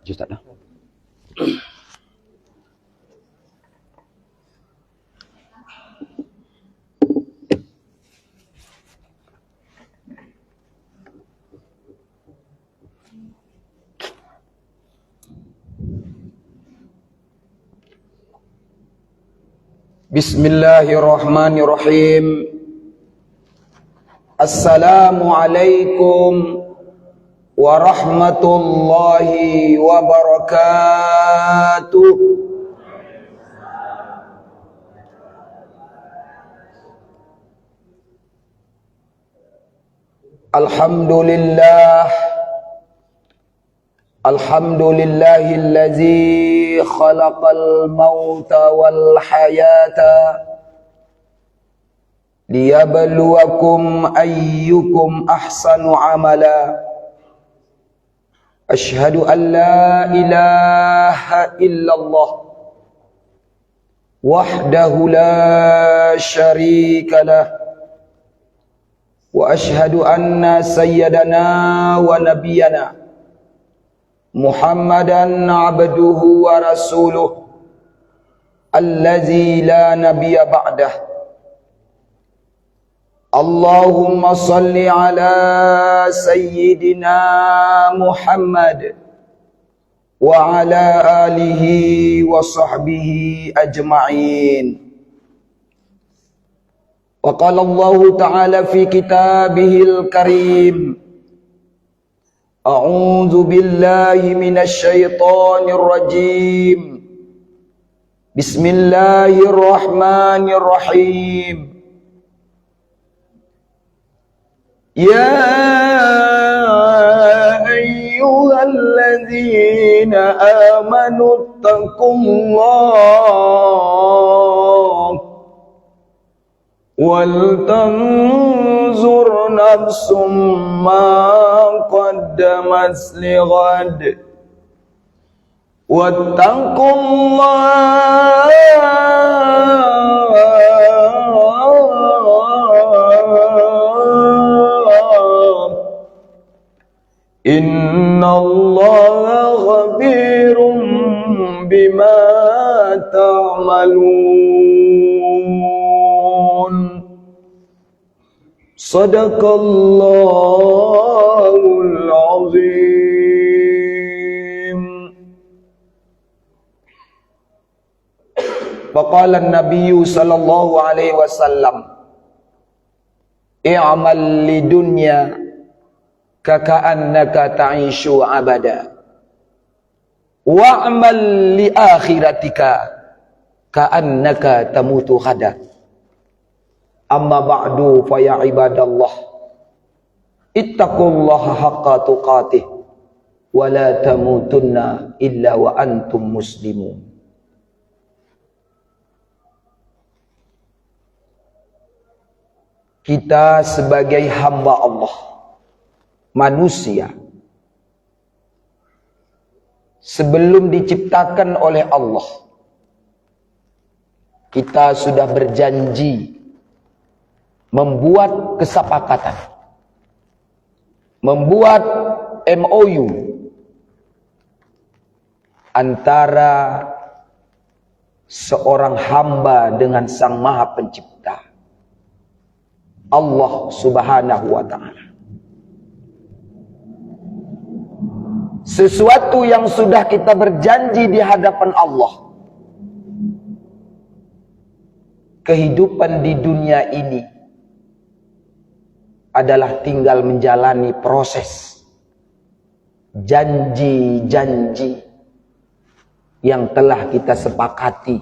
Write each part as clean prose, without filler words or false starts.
Jus tak dah. Bismillahirrahmanirrahim. Assalamualaikum warahmatullahi wabarakatuh. Alhamdulillahillazi khalaqal mauta wal hayata liyabluwakum ayyukum ahsanu amala. Asyhadu an la ilaha illallah wahdahu la syarika lah wa asyhadu anna sayyidana wa nabiyyana Muhammadan abduhu wa rasuluh allazi la nabiyya ba'dah. Allahumma salli ala sayyidina Muhammad wa ala alihi wa sahbihi ajma'in. Wa qala Allah ta'ala fi kitabihil karim, A'udzu billahi minasy syaithanir rajim. Bismillahirrahmanirrahim. Ya ayyuhalladzina amanu taqullaha wal tanzur nafsum ma qaddamat lighad wattaqullaha innallaha khabirum bima ta'malun. Sadaqallahul azim. Faqala an-nabiy sallallahu alaihi wasallam, i'mal lidunya kaka'annaka ta'ishu abada wa'mal li akhiratika ka'annaka tamutu ghada. Amma ba'du fa ya ibadallah, ittaqullaha haqqa tuqatih wa la tamutunna illa wa antum muslimun. Kita sebagai hamba Allah, manusia, sebelum diciptakan oleh Allah, kita sudah berjanji membuat kesepakatan, membuat MOU antara seorang hamba dengan Sang Maha Pencipta, Allah Subhanahu wa ta'ala. Sesuatu yang sudah kita berjanji di hadapan Allah, kehidupan di dunia ini adalah tinggal menjalani proses janji-janji yang telah kita sepakati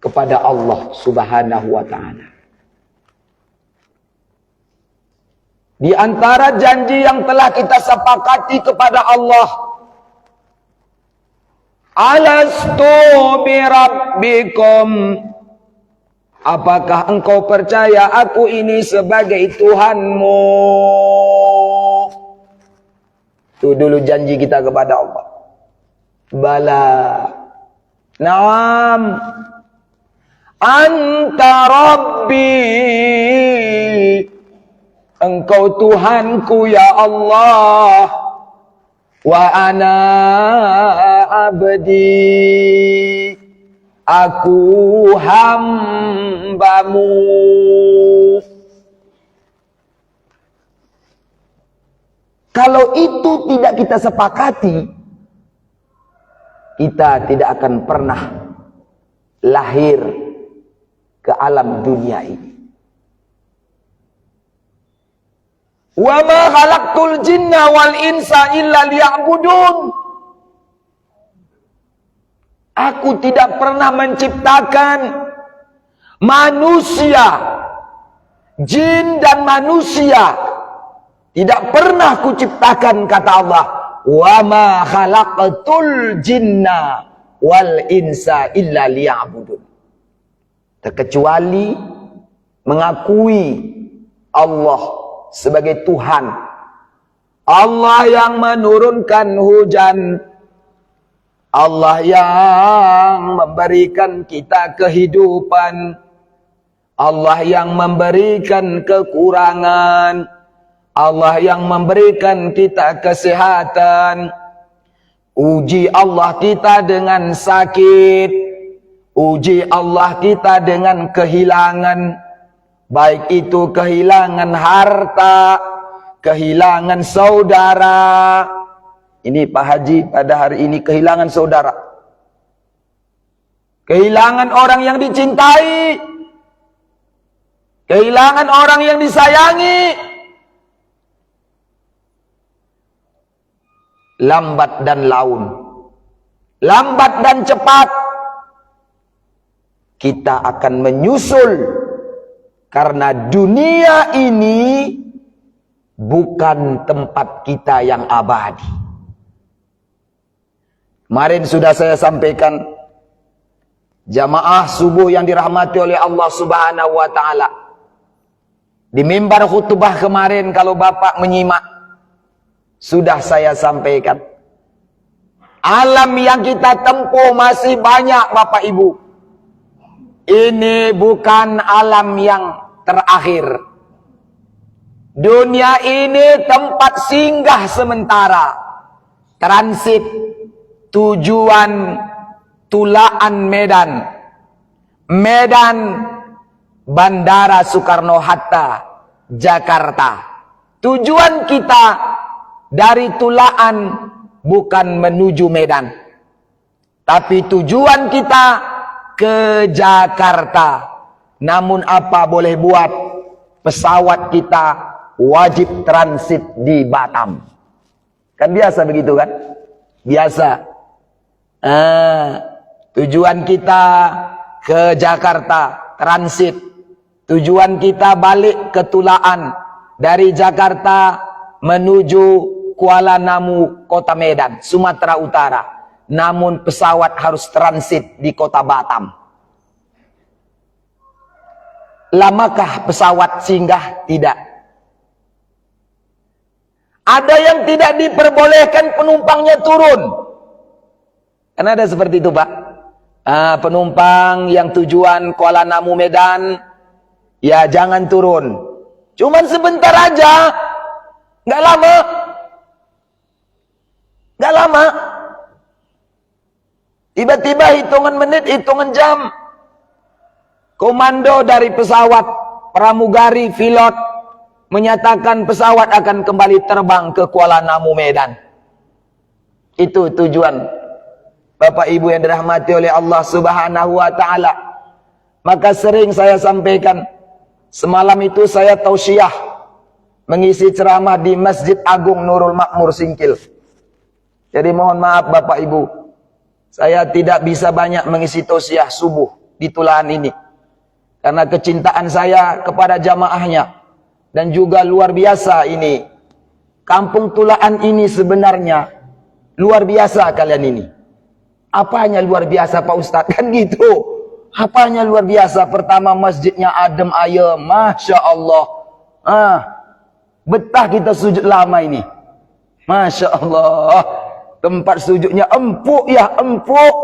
kepada Allah Subhanahu wa ta'ala. Di antara janji yang telah kita sepakati kepada Allah, alastu birabbikum, apakah engkau percaya aku ini sebagai Tuhanmu? Itu dulu janji kita kepada Allah. Bala. Naam. Anta Rabbi. Engkau Tuhanku ya Allah. Wa ana abdi. Aku hambamu. Kalau itu tidak kita sepakati, kita tidak akan pernah lahir ke alam dunia ini. Wa ma khalaqtul jinna wal insa illa liya'budun. Aku tidak pernah menciptakan manusia, jin dan manusia. Tidak pernah kuciptakan, kata Allah, wa ma khalaqtul jinna wal insa illa liya'budun. Terkecuali mengakui Allah sebagai Tuhan. Allah yang menurunkan hujan. Allah yang memberikan kita kehidupan. Allah yang memberikan kekurangan. Allah yang memberikan kita kesehatan. Uji Allah kita dengan sakit. Uji Allah kita dengan kehilangan. Baik itu kehilangan harta, kehilangan saudara. Ini Pak Haji pada hari ini kehilangan saudara. Kehilangan orang yang dicintai. Kehilangan orang yang disayangi. Lambat dan laun, lambat dan cepat kita akan menyusul, karena dunia ini bukan tempat kita yang abadi. Kemarin sudah saya sampaikan, jamaah subuh yang dirahmati oleh Allah Subhanahu wa taala, di mimbar khutbah kemarin, kalau Bapak menyimak, sudah saya sampaikan, alam yang kita tempuh masih banyak, Bapak Ibu. Ini bukan alam yang terakhir. Dunia ini tempat singgah sementara, transit, tujuan Tulaan Medan, Medan Bandara Soekarno-Hatta, Jakarta. Tujuan kita dari Tulaan bukan menuju Medan, tapi tujuan kita ke Jakarta. Namun apa boleh buat, pesawat kita wajib transit di Batam. Kan biasa begitu kan? Biasa. Tujuan kita ke Jakarta, transit. Tujuan kita balik ke Tulaan. Dari Jakarta menuju Kuala Namu, kota Medan, Sumatera Utara. Namun pesawat harus transit di kota Batam. Lamakah pesawat singgah? Tidak. Ada yang tidak diperbolehkan penumpangnya turun. Kan ada seperti itu, Pak. Penumpang yang tujuan Kuala Namu, Medan, ya jangan turun. Cuman sebentar aja. Nggak lama. Nggak lama. Tiba-tiba hitungan menit, hitungan jam. Komando dari pesawat pramugari pilot menyatakan pesawat akan kembali terbang ke Kuala Namu, Medan. Itu tujuan. Bapak Ibu yang dirahmati oleh Allah Subhanahu wa taala. Maka sering saya sampaikan, semalam itu saya tausiah mengisi ceramah di Masjid Agung Nurul Makmur Singkil. Jadi mohon maaf Bapak Ibu, saya tidak bisa banyak mengisi tausiah subuh di Tulaan ini, karena kecintaan saya kepada jamaahnya. Dan juga luar biasa ini, kampung Tulaan ini sebenarnya luar biasa kalian ini. Apanya luar biasa Pak Ustadz? Kan gitu. Apanya luar biasa? Pertama, masjidnya adem ayem, Masya Allah. Betah kita sujud lama ini. Masya Allah. Tempat sujudnya empuk ya, empuk.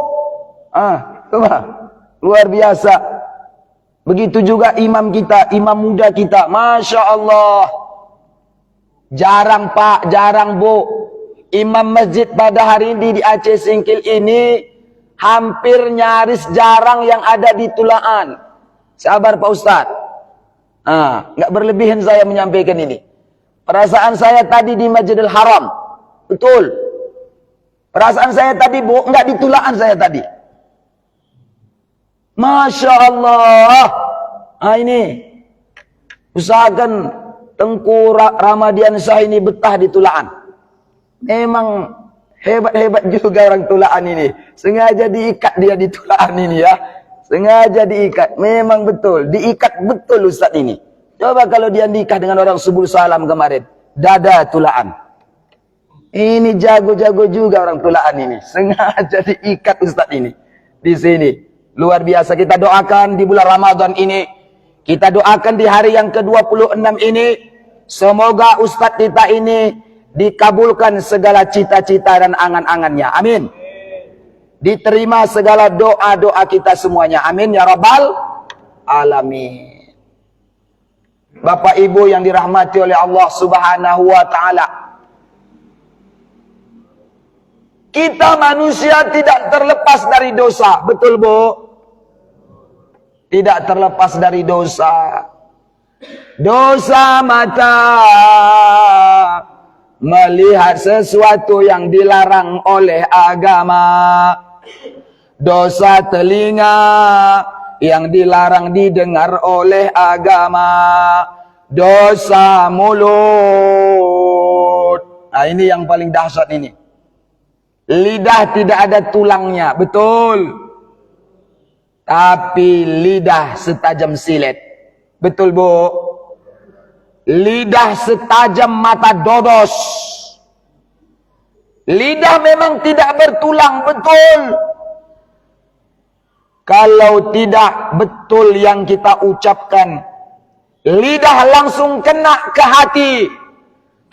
Coba. Luar biasa. Begitu juga imam kita, imam muda kita. Masya Allah. Jarang Pak, jarang Bu. Imam masjid pada hari ini di Aceh Singkil ini hampir nyaris jarang yang ada di Tulaan. Sabar Pak Ustadz. Nggak berlebihan saya menyampaikan ini. Perasaan saya tadi di Masjidil Haram. Betul. Perasaan saya tadi, Bu, nggak di Tulaan saya tadi. Masya Allah. Ini. Usahakan Tengku Ramadian Syah ini betah di Tulaan. Memang hebat-hebat juga orang Tulaan ini. Sengaja diikat dia di Tulaan ini ya. Sengaja diikat. Memang betul. Diikat betul Ustaz ini. Coba kalau dia nikah dengan orang Subul Salam kemarin. Dada Tulaan. Ini jago-jago juga orang Tulaan ini. Sengaja diikat Ustaz ini. Di sini. Luar biasa. Kita doakan di bulan Ramadan ini. Kita doakan di hari yang ke-26 ini. Semoga Ustaz kita ini dikabulkan segala cita-cita dan angan-angannya. Amin. Diterima segala doa-doa kita semuanya. Amin ya rabbal alamin. Bapak Ibu yang dirahmati oleh Allah Subhanahu wa taala. Kita manusia tidak terlepas dari dosa, betul Bu? Tidak terlepas dari dosa. Dosa mata melihat sesuatu yang dilarang oleh agama. Dosa telinga yang dilarang didengar oleh agama. Dosa mulut. Nah, ini yang paling dahsyat ini. Lidah tidak ada tulangnya, betul. Tapi lidah setajam silet. Betul Bu? Lidah setajam mata dodos. Lidah memang tidak bertulang, betul. Kalau tidak betul yang kita ucapkan, lidah langsung kena ke hati.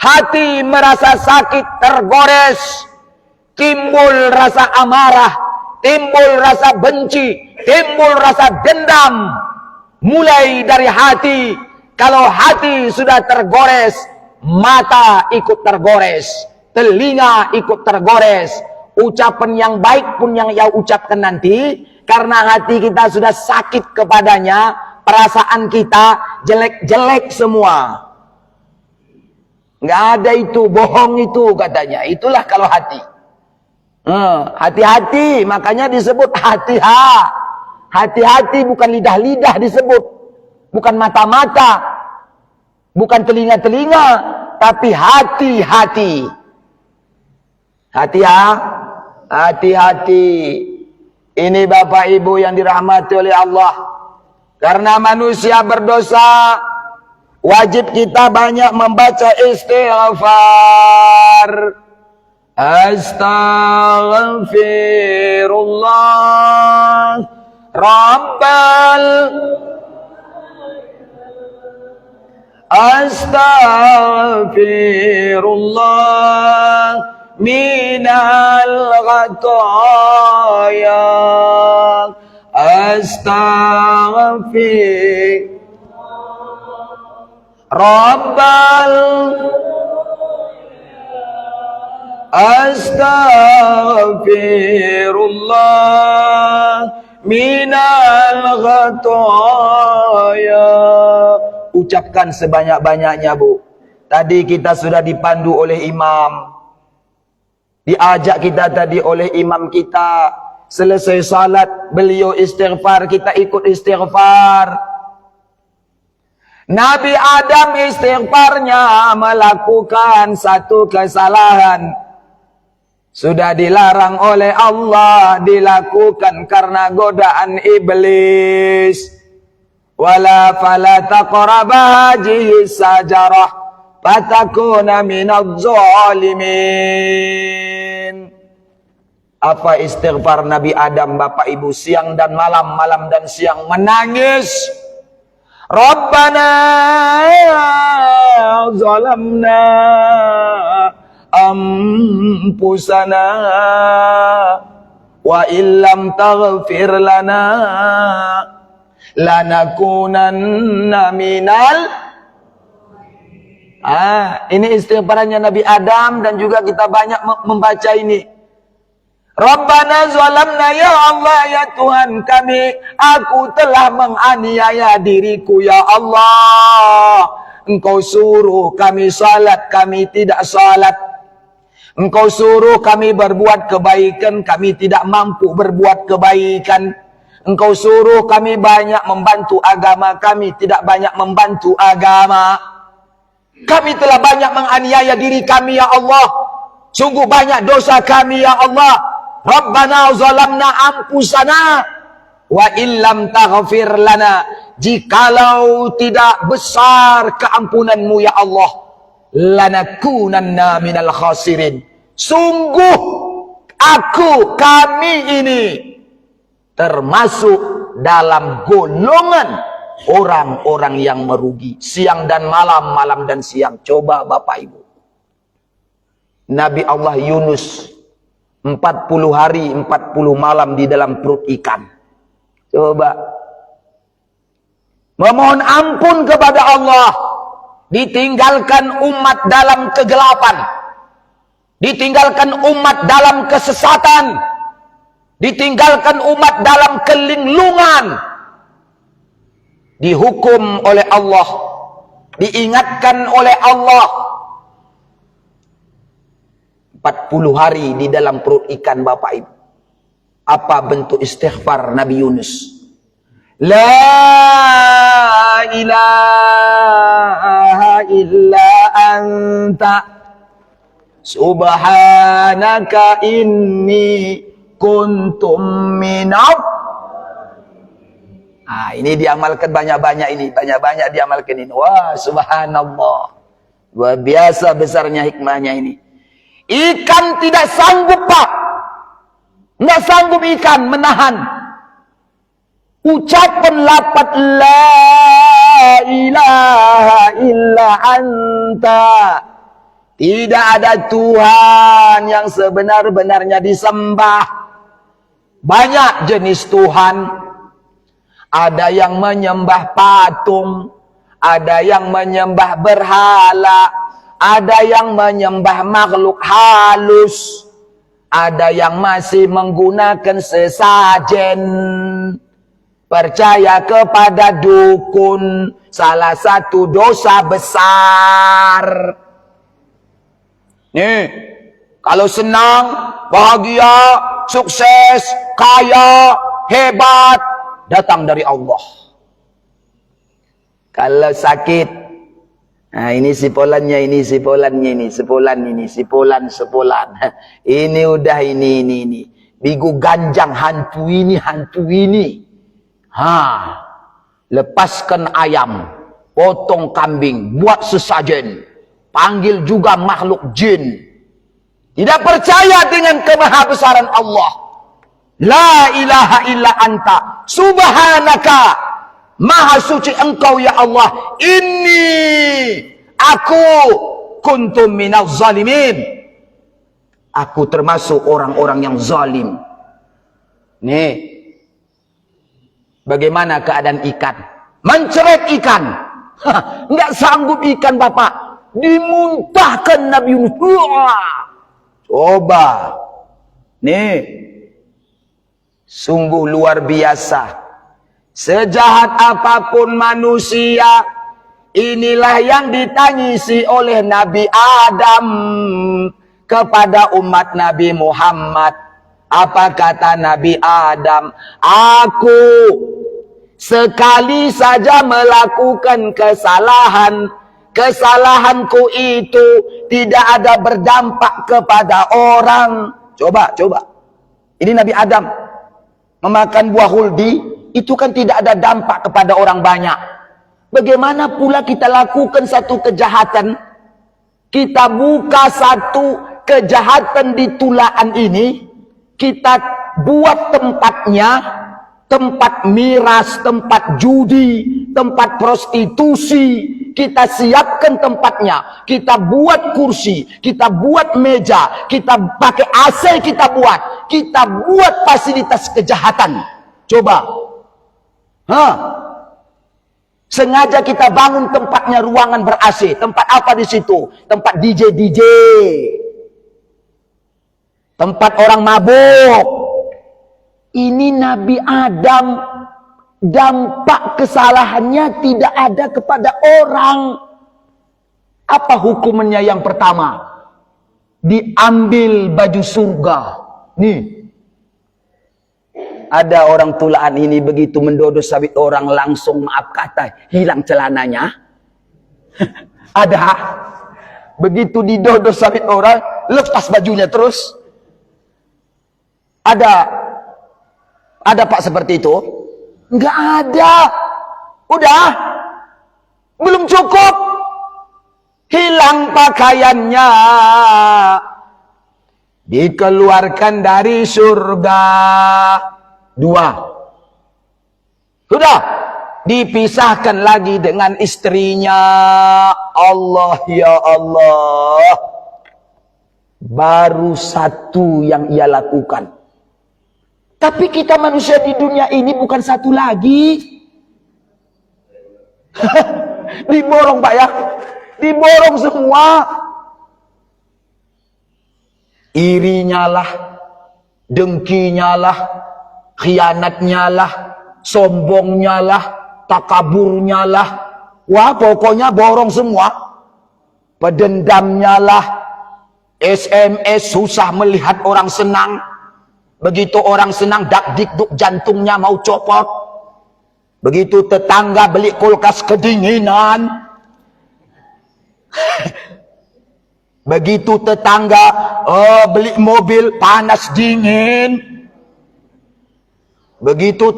Hati merasa sakit, tergores. Timbul rasa amarah, timbul rasa benci, timbul rasa dendam. Mulai dari hati. Kalau hati sudah tergores, mata ikut tergores, telinga ikut tergores. Ucapan yang baik pun yang ia ucapkan nanti, karena hati kita sudah sakit kepadanya, perasaan kita jelek-jelek semua. Nggak ada itu, bohong itu katanya. Itulah kalau hati. Hati-hati, makanya disebut hati-ha. Hati-hati bukan lidah-lidah disebut. Bukan mata-mata. Bukan telinga-telinga. Tapi hati-hati. Hati-hati. Ini Bapak Ibu yang dirahmati oleh Allah. Karena manusia berdosa, wajib kita banyak membaca istighfar. Astaghfirullah Rabbal Astaghfirullah minal ghataya Astaghfirullah Rabbal Astaghfirullah minal ghataya. Ucapkan sebanyak-banyaknya Bu. Tadi kita sudah dipandu oleh imam. Diajak kita tadi oleh imam kita. Selesai salat beliau istighfar, kita ikut istighfar. Nabi Adam istighfarnya melakukan satu kesalahan. Sudah dilarang oleh Allah, dilakukan karena godaan iblis. Wala fala taqraba hadhihi sajarah fatakuna minadh zalimin. Apa istighfar Nabi Adam Bapak Ibu? Siang dan malam, malam dan siang menangis. Rabbana zalamna anfusana wa illam taghfir lana lanakunanna minal. Ini istighfarannya Nabi Adam, dan juga kita banyak membaca ini. Rabbana zalamna, ya Allah, ya Tuhan kami, aku telah menganiaya diriku, ya Allah. Engkau suruh kami salat, kami tidak salat. Engkau suruh kami berbuat kebaikan, kami tidak mampu berbuat kebaikan. Engkau suruh kami banyak membantu agama, kami tidak banyak membantu agama. Kami telah banyak menganiaya diri kami, ya Allah. Sungguh banyak dosa kami, ya Allah. Rabbana zalamna anfusana wa illam taghfir lana. Jikalau tidak besar keampunanmu, ya Allah, lanakunanna minal khasirin. Sungguh kami ini termasuk dalam golongan orang-orang yang merugi. Siang dan malam, malam dan siang. Coba Bapak Ibu, Nabi Allah Yunus 40 hari 40 malam di dalam perut ikan. Coba memohon ampun kepada Allah, ditinggalkan umat dalam kegelapan, ditinggalkan umat dalam kesesatan, ditinggalkan umat dalam kelinglungan, dihukum oleh Allah, diingatkan oleh Allah. 40 hari di dalam perut ikan, Bapak Ibu. Apa bentuk istighfar Nabi Yunus? La ilaha illa anta subhanaka inni kuntum minadh. Ini diamalkan banyak-banyak ini. Banyak-banyak diamalkan ini. Wah, subhanallah. Luar biasa besarnya hikmahnya ini. Ikan tidak sanggup, Pak. Tidak sanggup ikan menahan ucapan lafaz la ilaha illa anta. Tidak ada Tuhan yang sebenar-benarnya disembah. Banyak jenis Tuhan. Ada yang menyembah patung, ada yang menyembah berhala, ada yang menyembah makhluk halus, ada yang masih menggunakan sesajen, percaya kepada dukun, salah satu dosa besar. Nih, kalau senang, bahagia, sukses, kaya, hebat, datang dari Allah. Kalau sakit, ini sipolannya, ini sipolannya, ini sipolan, ini sipolan. Ini udah ini. Bigu ganjang, hantu ini. Lepaskan ayam, potong kambing, buat sesajen, panggil juga makhluk jin. Tidak percaya dengan kemahabesaran Allah. La ilaha illa anta subhanaka, maha suci engkau ya Allah, aku kuntum minaz zalimin, aku termasuk orang-orang yang zalim. Nih, bagaimana keadaan ikan? Menceret ikan, nggak sanggup ikan, Bapak, dimuntahkan Nabi Yunus. Coba, nih, sungguh luar biasa. Sejahat apapun manusia, inilah yang ditangisi oleh Nabi Adam kepada umat Nabi Muhammad. Apa kata Nabi Adam? Aku sekali saja melakukan kesalahan, kesalahanku itu tidak ada berdampak kepada orang. Coba. Ini Nabi Adam memakan buah huldi, itu kan tidak ada dampak kepada orang banyak. Bagaimana pula kita lakukan satu kejahatan, kita buka satu kejahatan di tulaan ini, kita buat tempatnya tempat miras, tempat judi, tempat prostitusi, kita siapkan tempatnya, kita buat kursi, kita buat meja, kita pakai AC, kita buat fasilitas kejahatan. Coba. Sengaja kita bangun tempatnya ruangan ber-AC. Tempat apa di situ? Tempat DJ. Tempat orang mabuk. Ini Nabi Adam, dampak kesalahannya tidak ada kepada orang. Apa hukumannya yang pertama? Diambil baju surga. Nih. Ada orang tulaan ini begitu mendodo sawit orang langsung maaf kata hilang celananya. Ada. Begitu didodo sawit orang lepas bajunya terus. Ada Pak seperti itu? Enggak ada. Udah. Belum cukup. Hilang pakaiannya. Dikeluarkan dari surga. 2. Sudah. Dipisahkan lagi dengan istrinya. Allah ya Allah. Baru 1 yang ia lakukan. Tapi kita manusia di dunia ini bukan 1 lagi. Diborong Pak ya. Diborong semua. Irinya lah. Dengkinya lah. Khianatnya lah. Sombongnya lah. Takaburnya lah. Wah pokoknya borong semua. Pedendamnya lah. SMS susah melihat orang senang. Begitu orang senang dak-dik-duk jantungnya mau copot. Begitu tetangga beli kulkas kedinginan. Begitu tetangga beli mobil panas dingin. Begitu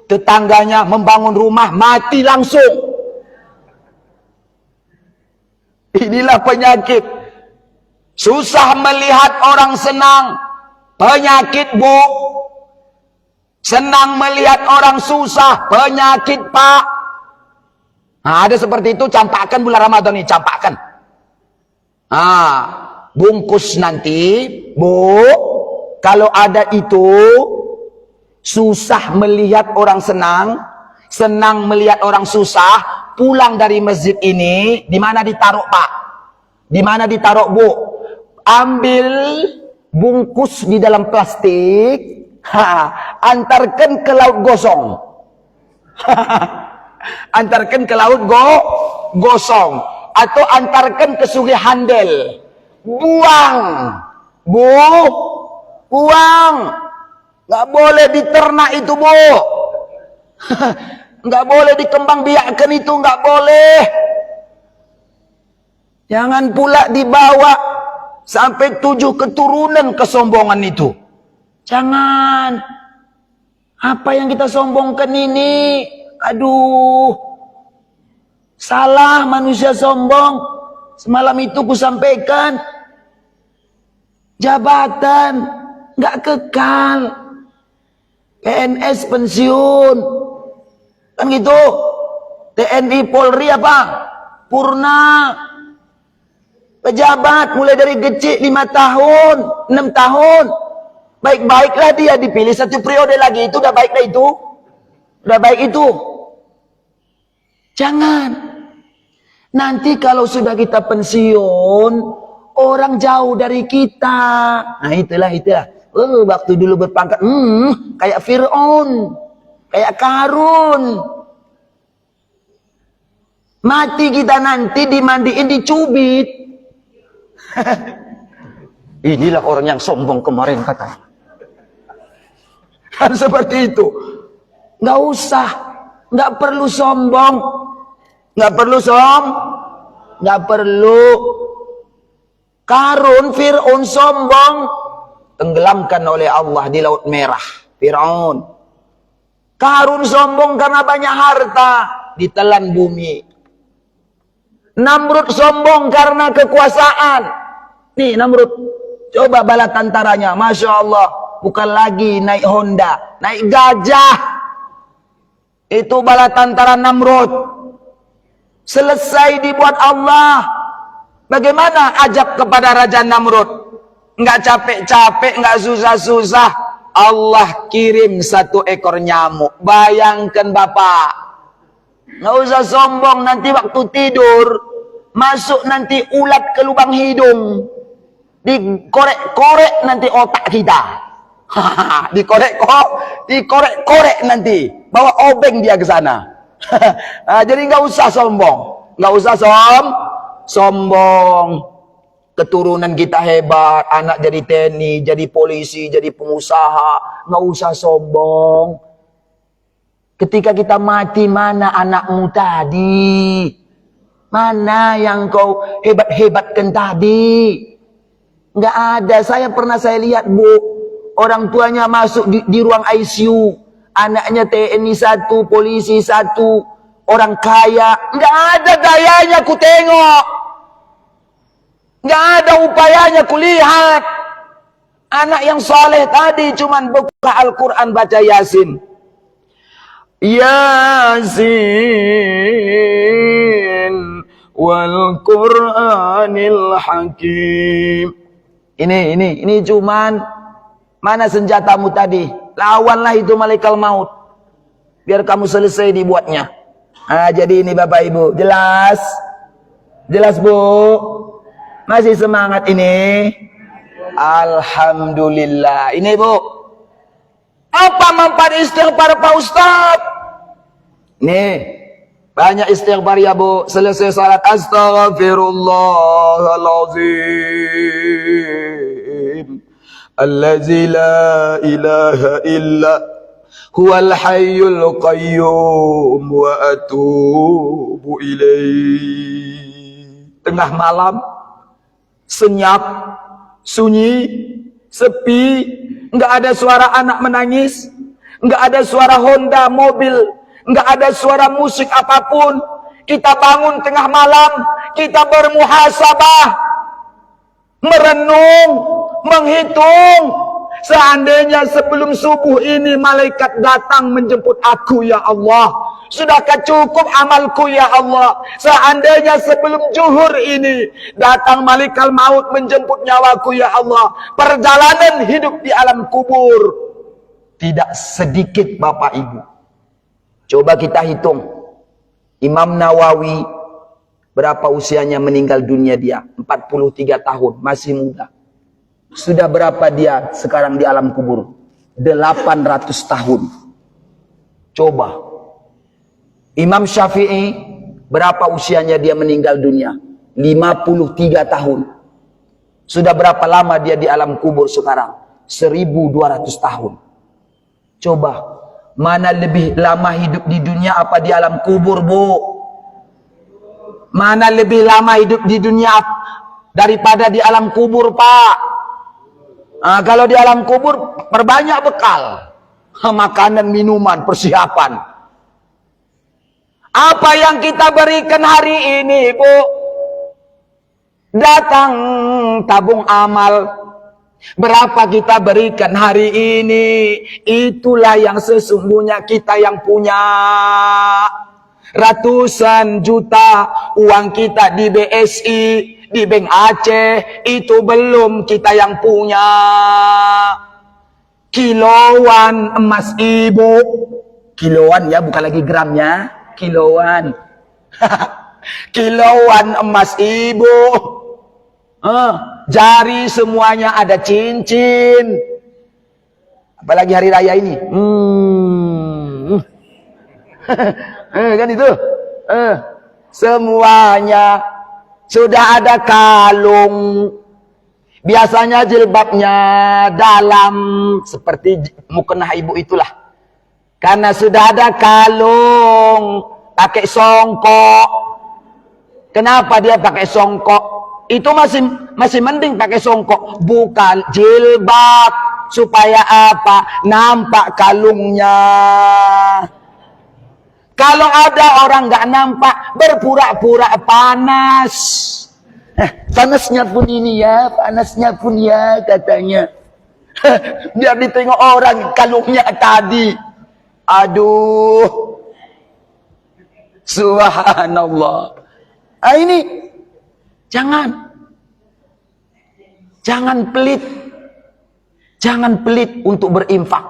tetangganya membangun rumah mati langsung. Inilah penyakit. Susah melihat orang senang. Penyakit Bu. Senang melihat orang susah. Penyakit Pak. Nah, ada seperti itu. Campakkan bulan Ramadan ini. Campakkan. Bungkus nanti. Bu. Kalau ada itu. Susah melihat orang senang. Senang melihat orang susah. Pulang dari masjid ini. Di mana ditaruh Pak? Di mana ditaruh Bu? Ambil. Bungkus di dalam plastik, antarkan ke laut gosong. Antarkan ke laut gosong. Atau antarkan ke sungai Handel. Buang. Bu. Buang. Nggak boleh diternak itu Bu. Nggak boleh dikembangbiakkan itu. Nggak boleh. Jangan pula dibawa sampai 7 keturunan kesombongan itu. Jangan. Apa yang kita sombongkan ini? Aduh. Salah manusia sombong. Semalam itu ku sampaikan. Jabatan. Nggak kekal. PNS pensiun. Kan gitu. TNI Polri apa? Purna. Pejabat mulai dari kecil 5 tahun, 6 tahun. Baik-baiklah dia dipilih 1 periode lagi. Itu udah baiklah itu. Udah baik itu. Jangan. Nanti kalau sudah kita pensiun, orang jauh dari kita. Nah itulah. Waktu dulu berpangkat, kayak Fir'aun. Kayak Karun. Mati kita nanti dimandiin, dicubit. Inilah orang yang sombong kemarin katanya. Kan seperti itu. Nggak usah. Nggak perlu sombong. Nggak perlu nggak perlu. Karun, Fir'aun sombong. Tenggelamkan oleh Allah di Laut Merah. Fir'aun. Karun sombong karena banyak harta. Ditelan bumi. Namrud sombong karena kekuasaan. Nih Namrud, coba bala tentaranya, Masya Allah, bukan lagi naik Honda, naik gajah. Itu bala tentara Namrud. Selesai dibuat Allah. Bagaimana ajab kepada Raja Namrud? Enggak capek-capek, enggak susah-susah. Allah kirim 1 ekor nyamuk. Bayangkan Bapak. Enggak usah sombong, nanti waktu tidur masuk nanti ulat ke lubang hidung. Dikorek-korek nanti otak kita. dikorek-korek nanti. Bawa obeng dia ke sana. Jadi nggak usah sombong. Nggak usah sombong. Keturunan kita hebat. Anak jadi TNI, jadi polisi, jadi pengusaha. Nggak usah sombong. Ketika kita mati, mana anakmu tadi? Mana yang kau hebat-hebatkan tadi? Nggak ada. Saya lihat Bu, orang tuanya masuk di ruang ICU, anaknya TNI 1, polisi 1, orang kaya. Nggak ada gayanya ku tengok, nggak ada upayanya ku lihat. Anak yang soleh tadi cuman buka Al-Quran, baca Yasin. Yasin wal Qur'anil Hakim. Ini cuman, mana senjatamu tadi? Lawanlah itu malaikat maut. Biar kamu selesai dibuatnya. Jadi ini Bapak Ibu, jelas? Jelas Bu? Masih semangat ini? Alhamdulillah. Ini Bu, apa manfaat istighfar Pak Ustadz? Nih, banyak istighfar ya Bu. Selesai salat, astaghfirullahalazim allazi la ilaha illa huwal hayyul qayyum wa atubu ilaih. Tengah malam, senyap, sunyi, sepi, nggak ada suara anak menangis, nggak ada suara Honda mobil, nggak ada suara musik apapun. Kita bangun tengah malam, kita bermuhasabah, merenung, menghitung. Seandainya sebelum subuh ini malaikat datang menjemput aku ya Allah, sudahkah cukup amalku ya Allah? Seandainya sebelum zuhur ini datang malaikat maut menjemput nyawaku ya Allah, perjalanan hidup di alam kubur tidak sedikit Bapak Ibu. Coba kita hitung. Imam Nawawi, berapa usianya meninggal dunia dia? 43 tahun, masih muda. Sudah berapa dia sekarang di alam kubur? 800 tahun. Coba. Imam Syafi'i, berapa usianya dia meninggal dunia? 53 tahun. Sudah berapa lama dia di alam kubur sekarang? 1200 tahun. Coba, mana lebih lama hidup di dunia apa di alam kubur, Bu? Mana lebih lama hidup di dunia daripada di alam kubur, Pak? Kalau di alam kubur, perbanyak bekal. Makanan, minuman, persiapan. Apa yang kita berikan hari ini, Bu? Datang tabung amal. Berapa kita berikan hari ini? Itulah yang sesungguhnya kita yang punya. Ratusan juta uang kita di BSI, di Bank Aceh, itu belum kita yang punya. Kiloan emas Ibu. Kiloan ya, bukan lagi gramnya. Kiloan. Kiloan emas Ibu. Jari semuanya ada cincin. Apalagi hari raya ini. Kan itu. Semuanya sudah ada kalung. Biasanya jilbabnya dalam seperti mukena Ibu itulah. Karena sudah ada kalung, pakai songkok. Kenapa dia pakai songkok? Itu masih mending pakai songkok, bukan jilbab. Supaya apa? Nampak kalungnya. Kalau ada orang nggak nampak, berpura-pura panas. Panasnya pun ini ya, panasnya pun ya katanya. Biar ditengok orang kalungnya tadi. Aduh. Subhanallah. Ini jangan pelit. Jangan pelit untuk berinfak.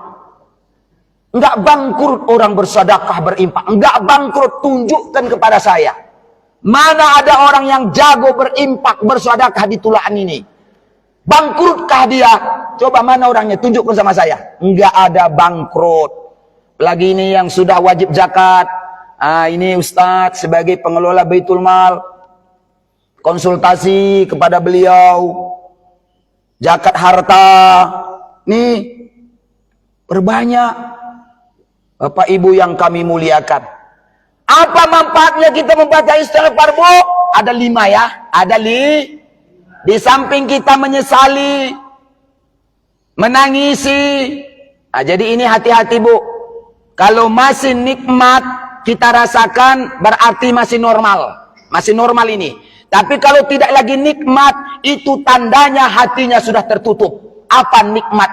Enggak bangkrut orang bersedekah berinfak. Enggak bangkrut, tunjukkan kepada saya. Mana ada orang yang jago berinfak bersedekah di tulaan ini? Bangkrutkah dia? Coba mana orangnya? Tunjukkan sama saya. Enggak ada bangkrut. Lagi ini yang sudah wajib zakat. Ini Ustadz sebagai pengelola Baitul Mal. Konsultasi kepada beliau. Zakat harta. Nih. Berbanyak. Bapak Ibu yang kami muliakan. Apa manfaatnya kita membaca istighfar, Bu? Ada 5 ya. Ada di samping kita menyesali, menangisi. Jadi ini hati-hati, Bu. Kalau masih nikmat kita rasakan, berarti masih normal. Masih normal ini. Tapi kalau tidak lagi nikmat, itu tandanya hatinya sudah tertutup. Apa nikmat,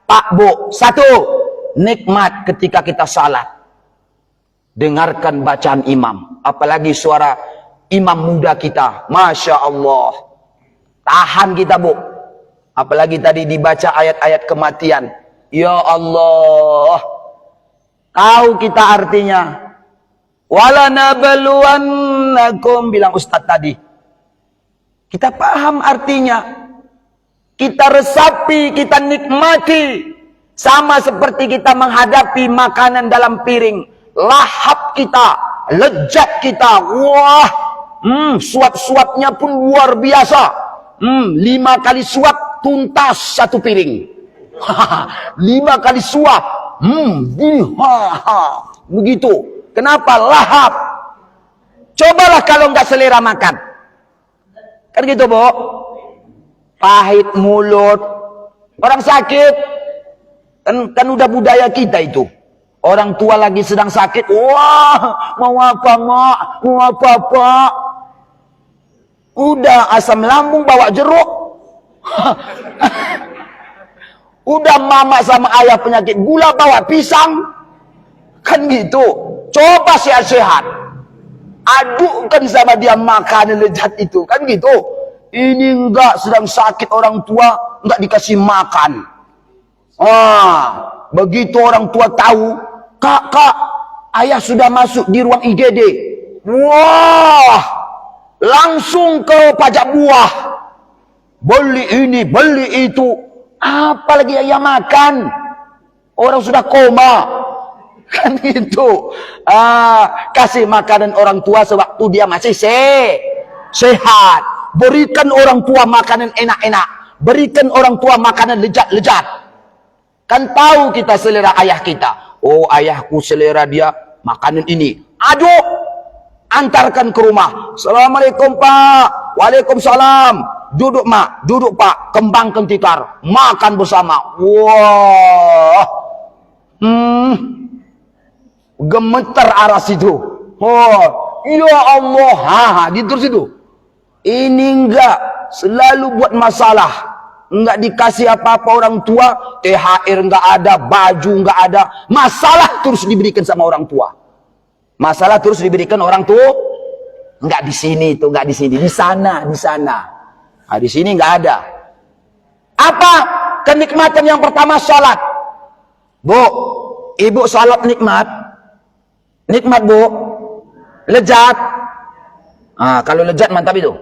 Pak, Bu? 1, nikmat ketika kita salat. Dengarkan bacaan imam. Apalagi suara imam muda kita. Masya Allah. Tahan kita, Bu. Apalagi tadi dibaca ayat-ayat kematian. Ya Allah. Tahu kita artinya. Walanabluwannakum, bilang Ustadz tadi. Kita paham artinya. Kita resapi, kita nikmati. Sama seperti kita menghadapi makanan dalam piring. Lahap kita, lezat kita. Wah, suap-suapnya pun luar biasa. 5 kali suap tuntas 1 piring. 5 kali suap. Begitu. Kenapa? Lahap. Cobalah kalau nggak selera makan. Kan gitu, Bu. Pahit mulut. Orang sakit. Kan udah budaya kita itu. Orang tua lagi sedang sakit. Wah, mau apa, Mak? Mau apa, Pak? Udah asam lambung bawa jeruk. Udah mama sama ayah penyakit gula bawa pisang. Kan gitu. Coba sehat-sehat. Adukkan sama dia makanan lezat itu. Kan gitu. Ini enggak sedang sakit orang tua, enggak dikasih makan. Begitu orang tua tahu, Kak, ayah sudah masuk di ruang IGD. Wah, langsung ke pajak buah. Beli ini, beli itu. Apalagi ayah makan. Orang sudah koma. Kan itu. Kasih makanan orang tua sewaktu dia masih sehat. Berikan orang tua makanan enak-enak. Berikan orang tua makanan lezat-lezat. Kan tahu kita selera ayah kita. Oh, ayahku selera dia makanan ini. Aduk. Antarkan ke rumah. Assalamualaikum, Pak. Waalaikumsalam. Duduk, Mak. Duduk, Pak. Kembangkan tikar. Makan bersama. Wah. Gemeter arah situ. Oh, ya Allah. Gitu terus itu. Ini enggak. Selalu buat masalah. Enggak dikasih apa-apa orang tua, THR enggak ada, baju enggak ada, masalah terus diberikan sama orang tua. Masalah terus diberikan orang tua. Enggak di sini itu, enggak di sini, di sana, di sana. Di sini enggak ada. Apa kenikmatan yang pertama? Salat. Bu, ibu salat nikmat. Nikmat, Bu. Lezat. Kalau lezat mantap itu.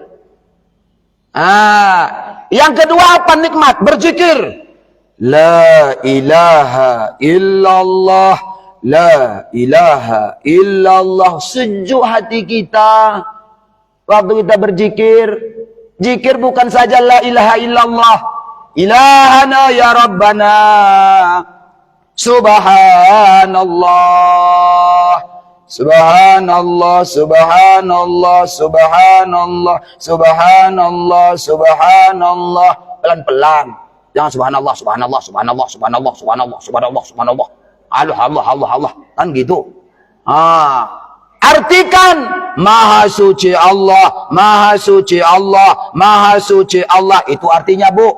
Yang kedua apa nikmat? Berzikir. La ilaha illallah. La ilaha illallah. Sejuk hati kita. Waktu kita berzikir. Zikir bukan saja la ilaha illallah. Ilahana ya Rabbana. Subhanallah. Subhanallah, subhanallah, subhanallah, subhanallah, subhanallah. Pelan-pelan. Jangan subhanallah, subhanallah, subhanallah, subhanallah, subhanallah, subhanallah, subhanallah. Allah, Allah, Allah, Allah. Kan gitu. Artikan Maha suci Allah, Maha suci Allah, Maha suci Allah. Itu artinya, Bu.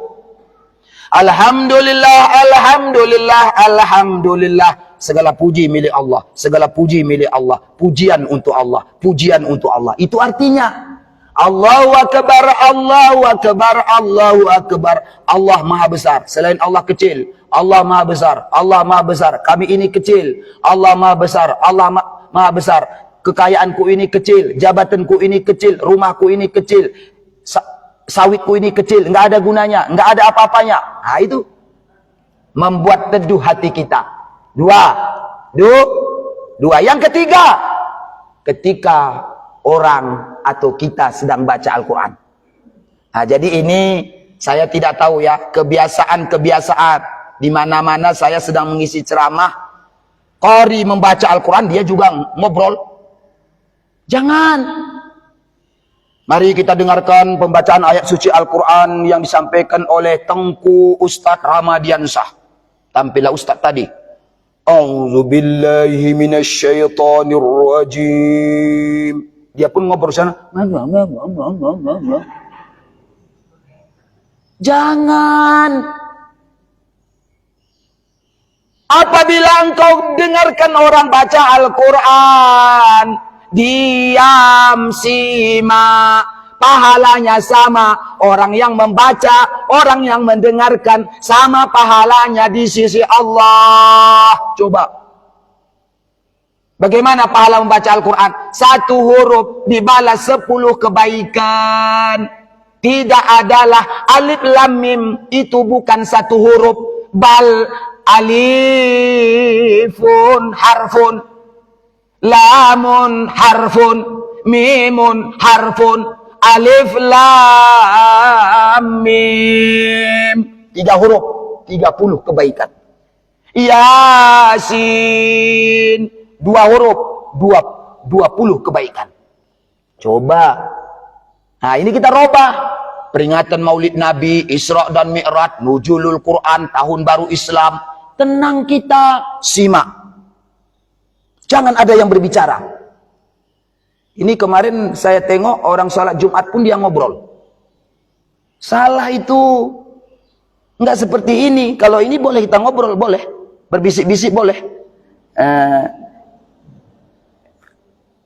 Alhamdulillah, alhamdulillah, alhamdulillah. segala puji milik Allah, segala puji milik Allah, pujian untuk Allah, pujian untuk Allah. Itu artinya Allahu Akbar, Allahu Akbar, Allahu Akbar. Allah Maha Besar, selain Allah kecil. Allah Maha Besar, Allah Maha Besar. Kami ini kecil, Allah Maha Besar, Allah Maha Besar. Kekayaanku ini kecil, jabatanku ini kecil, rumahku ini kecil, sawitku ini kecil, nggak ada gunanya, nggak ada apa-apanya. Nah, itu membuat teduh hati kita. Dua. Yang ketiga, ketika orang atau kita sedang baca Al-Quran. Nah, jadi ini saya tidak tahu ya, kebiasaan di mana-mana saya sedang mengisi ceramah, qari membaca Al-Quran, dia juga ngobrol. Jangan. Mari kita dengarkan pembacaan ayat suci Al-Quran yang disampaikan oleh Tengku Ustadz Ramadiansah. Tampillah Ustadz tadi. A'udzubillahi minasyaitonirrajim. Dia pun ngobrol sana. Jangan. Apabila engkau dengarkan orang baca Al-Quran, diam, simak, pahalanya sama. Orang yang membaca, orang yang mendengarkan, sama pahalanya di sisi Allah. Coba, bagaimana pahala membaca Al-Quran? 1 huruf dibalas 10 kebaikan. Tidak adalah alif lam mim, itu bukan 1 huruf, bal alifun harfun, lamun harfun, mimun harfun, alif lam mim. 3 huruf, 30 kebaikan. Yasin, 2 huruf, 20 kebaikan. Coba. Nah, ini kita robah. Peringatan Maulid Nabi, Isra dan Mi'raj, Nuzulul Quran, Tahun Baru Islam. Tenang kita, simak. Jangan ada yang berbicara. Ini kemarin saya tengok orang sholat Jumat pun dia ngobrol. Salah itu. Enggak seperti ini. Kalau ini boleh kita ngobrol, boleh. Berbisik-bisik boleh.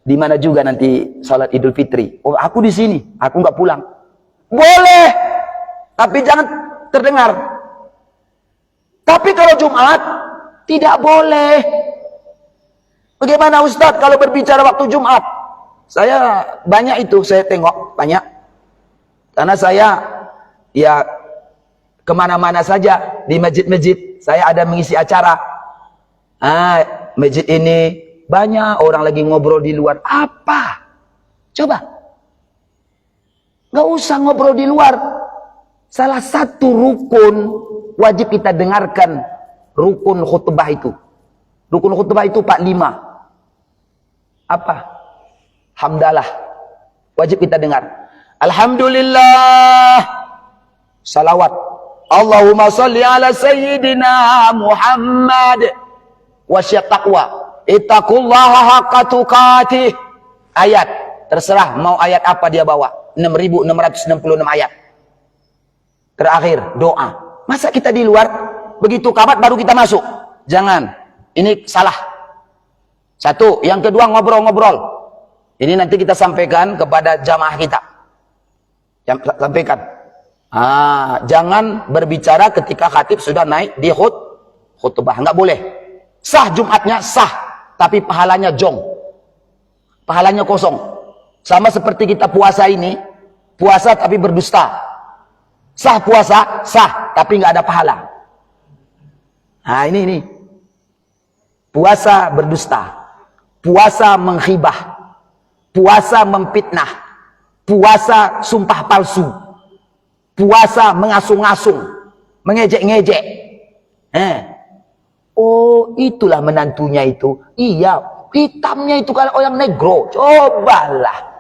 Di mana juga nanti sholat Idul Fitri? Oh, aku di sini, aku nggak pulang. Boleh, tapi jangan terdengar. Tapi kalau Jumat tidak boleh. Bagaimana Ustadz kalau berbicara waktu Jumat? Saya banyak itu, saya tengok banyak. Karena saya ya kemana-mana saja di masjid-masjid. Saya ada mengisi acara. Masjid ini banyak orang lagi ngobrol di luar. Apa? Coba. Gak usah ngobrol di luar. Salah satu rukun wajib kita dengarkan. Rukun khutbah itu. Rukun khutbah itu 45. Apa? Hamdalah. Wajib kita dengar. Alhamdulillah. Salawat. Allahumma salli ala sayyidina Muhammad. Wasyat taqwa. Ittaqullaha haqqa tuqatih. Ayat. Terserah mau ayat apa dia bawa. 6.666 ayat. Terakhir doa. Masa kita di luar begitu kamat baru kita masuk? Jangan. Ini salah. Satu. Yang kedua ngobrol-ngobrol. Ini nanti kita sampaikan kepada jamaah kita. Sampaikan. Jangan berbicara ketika khatib sudah naik di khutbah. Enggak boleh. Sah Jumatnya sah, tapi pahalanya jong. Pahalanya kosong. Sama seperti kita puasa ini, puasa tapi berdusta. Sah puasa, sah, tapi nggak ada pahala. Nah ini. Puasa berdusta. Puasa menghibah. Puasa memfitnah. Puasa sumpah palsu. Puasa mengasung-asung. Mengejek-ngejek. Oh, itulah menantunya itu. Iya, hitamnya itu kalau orang negro. Cobalah.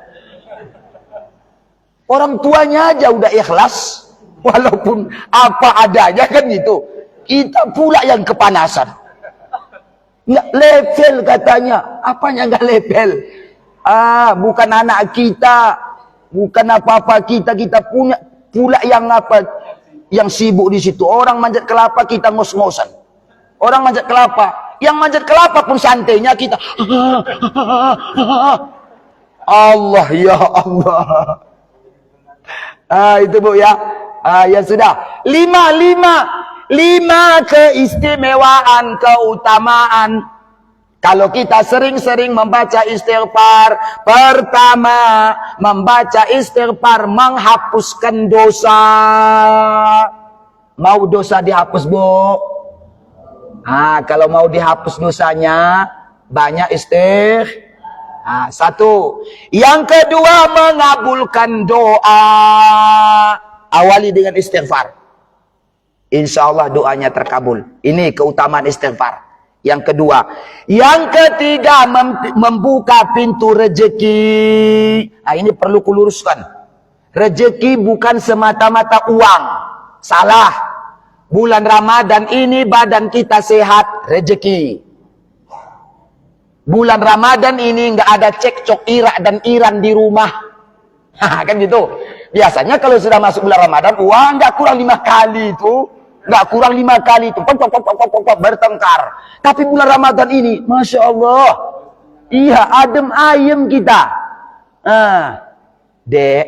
Orang tuanya aja udah ikhlas. Walaupun apa adanya kan gitu. Kita pula yang kepanasan. Nggak level katanya. Apanya nggak level? Bukan anak kita. Bukan apa-apa kita. Kita punya pula yang apa? Yang sibuk di situ. Orang manjat kelapa kita ngos-ngosan. Orang manjat kelapa. Yang manjat kelapa pun santainya kita. Allah, ya Allah. Itu Bu ya. Ya sudah. Lima keistimewaan, keutamaan. Kalau kita sering-sering membaca istighfar. Pertama, membaca istighfar menghapuskan dosa. Mau dosa dihapus, Bu? Kalau mau dihapus dosanya, banyak satu. Yang kedua, mengabulkan doa. Awali dengan istighfar. Insya Allah doanya terkabul. Ini keutamaan istighfar. Yang kedua. Yang ketiga, membuka pintu rezeki. Ini perlu kuluruskan. Rezeki bukan semata-mata uang. Salah. Bulan Ramadan ini badan kita sehat, rezeki. Bulan Ramadan ini nggak ada cekcok Irak dan Iran di rumah. Kan gitu. Biasanya kalau sudah masuk bulan Ramadan, uang nggak kurang 5 kali itu. Nggak kurang 5 kali itu. Bertengkar. Tapi bulan Ramadan ini, Masya Allah. Iya, adem ayem kita. Dek.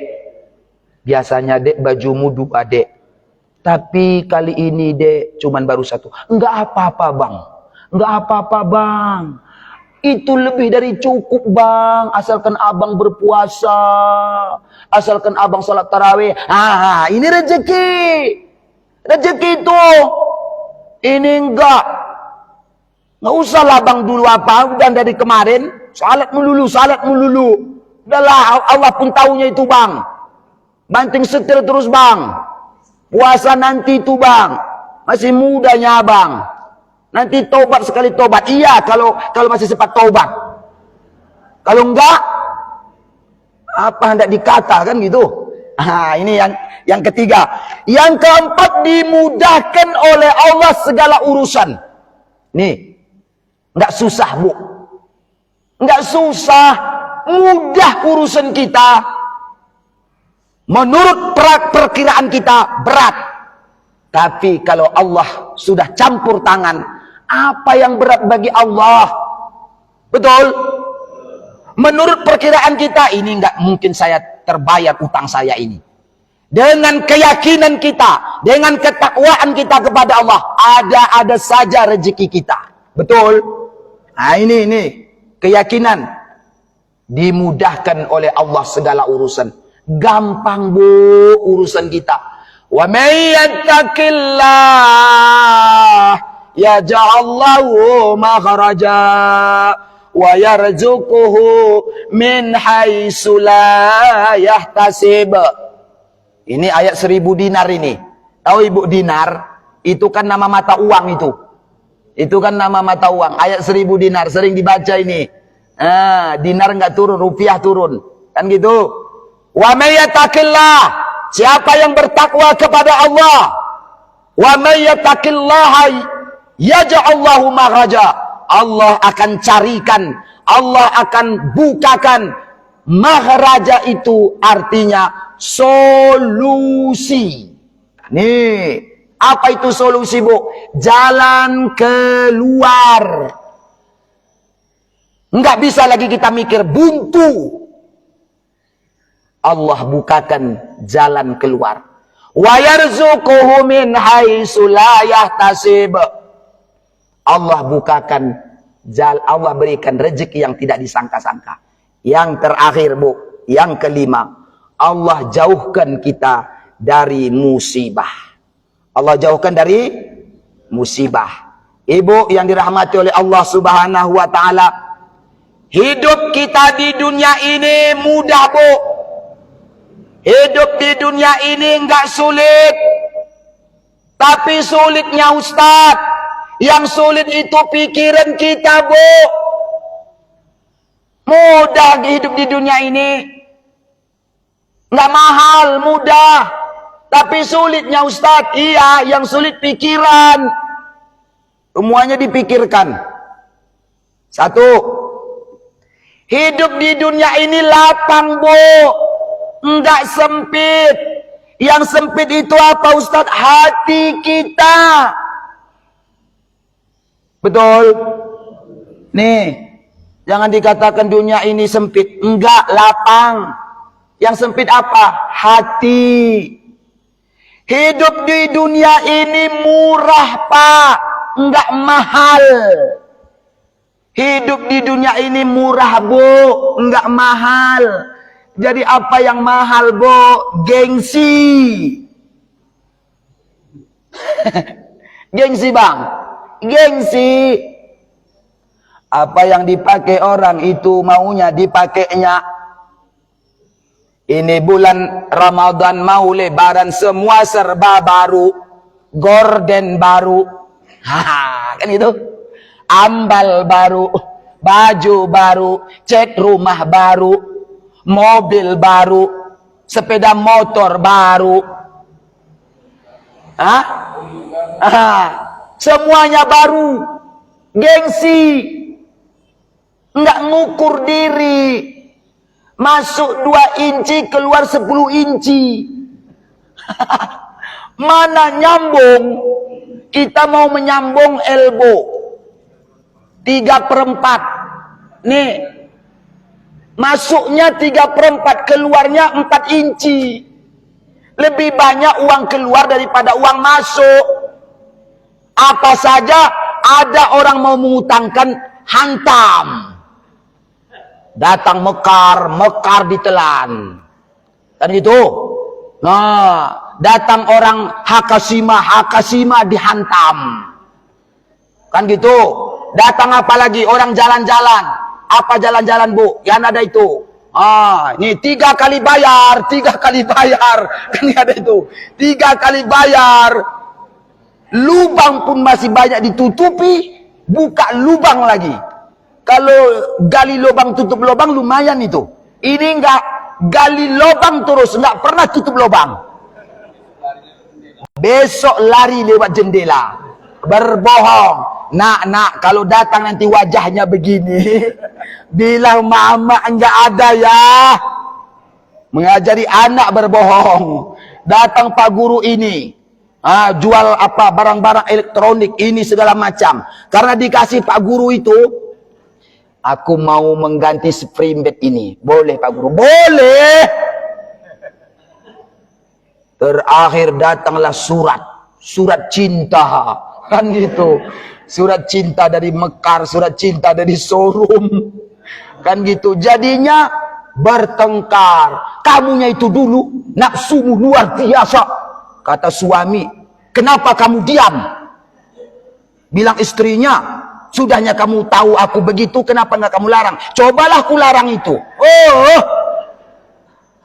Biasanya dek bajumu 2 dek. Tapi kali ini dek cuman baru 1. Enggak apa-apa bang. Enggak apa-apa bang. Itu lebih dari cukup bang. Asalkan abang berpuasa. Asalkan abang sholat tarawih. Ini rezeki. Rezeki itu. Ini enggak usah lah bang dulu apa. Udah dari kemarin. Salat melulu. Udahlah Allah pun taunya itu bang. Banting setir terus bang. Puasa nanti itu bang. Masih mudanya bang. Nanti tobat sekali tobat. Iya kalau masih sempat tobat. Kalau enggak, apa hendak dikata kan gitu. Ini yang ketiga. Yang keempat, dimudahkan oleh Allah segala urusan. Nih, enggak susah Bu. Enggak susah. Mudah urusan kita. Menurut perkiraan kita berat. Tapi kalau Allah sudah campur tangan, apa yang berat bagi Allah? Betul? Menurut perkiraan kita, ini nggak mungkin saya terbayar utang saya ini. Dengan keyakinan kita, dengan ketakwaan kita kepada Allah, ada saja rezeki kita. Betul? Ini keyakinan. Dimudahkan oleh Allah segala urusan. Gampang Bu urusan kita. Wa may yattaqillah yaj'al lahu makhraja wa yarzuquhu min haitsu la yahtasib. Ini ayat 1000 dinar ini. Tahu Ibu dinar? Itu kan nama mata uang itu. Itu kan nama mata uang. Ayat 1000 dinar sering dibaca ini. Dinar enggak turun, rupiah turun. Kan gitu. Wa may yattaqillah, siapa yang bertakwa kepada Allah, wa may yattaqillaha yaj'al lahu makhraja, Allah akan carikan, Allah akan bukakan. Makhraja itu artinya solusi. Nih, apa itu solusi Bu? Jalan keluar. Enggak bisa lagi kita mikir buntu. Allah bukakan jalan keluar. Wa yarzuquhu min haitsu la yahtasib. Allah bukakan Allah berikan rezeki yang tidak disangka-sangka. Yang terakhir Bu, yang kelima, Allah jauhkan kita dari musibah. Allah jauhkan dari musibah. Ibu yang dirahmati oleh Allah Subhanahu wa taala, hidup kita di dunia ini mudah Bu. Hidup di dunia ini enggak sulit. Tapi sulitnya Ustaz. Yang sulit itu pikiran kita Bu. Mudah hidup di dunia ini. Enggak mahal, mudah. Tapi sulitnya Ustaz. Iya, yang sulit pikiran. Semuanya dipikirkan. Satu. Hidup di dunia ini lapang Bu. Enggak sempit. Yang sempit itu apa Ustaz? Hati kita. Betul? Nih, jangan dikatakan dunia ini sempit. Enggak, lapang. Yang sempit apa? Hati. Hidup di dunia ini murah, Pak. Enggak mahal. Hidup di dunia ini murah, Bu. Enggak mahal. Jadi apa yang mahal, Bu? Gengsi. Gengsi, Bang. Gengsi. Apa yang dipakai orang itu maunya dipakainya. Ini bulan Ramadan mau lebaran, semua serba baru. Gorden baru. Kan itu. Ambal baru. Baju baru. Cat rumah baru. Mobil baru. Sepeda motor baru. Semuanya baru. Gengsi. Enggak ngukur diri. Masuk 2 inci, keluar 10 inci. Mana nyambung? Kita mau menyambung elbow 3/4. Nih, masuknya 3/4, keluarnya 4 inci. Lebih banyak uang keluar daripada uang masuk. Apa saja ada orang mau mengutangkan, hantam. Datang mekar ditelan. Kan gitu. Nah, datang orang Hakasima dihantam. Kan gitu. Datang apa lagi? Orang jalan-jalan. Apa jalan-jalan, Bu? Yang ada itu. Ini 3 kali bayar. Kan ada itu. 3 kali bayar. Lubang pun masih banyak ditutupi. Buka lubang lagi. Kalau gali lubang tutup lubang lumayan itu. Ini enggak, gali lubang terus, enggak pernah tutup lubang. Besok lari lewat jendela. Berbohong. Nak, kalau datang nanti wajahnya begini. Bilang mama enggak ada ya. Mengajari anak berbohong. Datang Pak Guru ini. Jual apa, barang-barang elektronik ini segala macam. Karena dikasih Pak Guru itu, aku mau mengganti spring bed ini. Boleh Pak Guru? Boleh. Terakhir datanglah surat cinta. Kan gitu. Surat cinta dari Mekar, surat cinta dari showroom. Kan gitu. Jadinya bertengkar. Kamunya itu dulu nafsumu luar biasa. Kata suami, kenapa kamu diam? Bilang istrinya, sudahnya kamu tahu aku begitu, kenapa nggak kamu larang? Cobalah aku larang itu.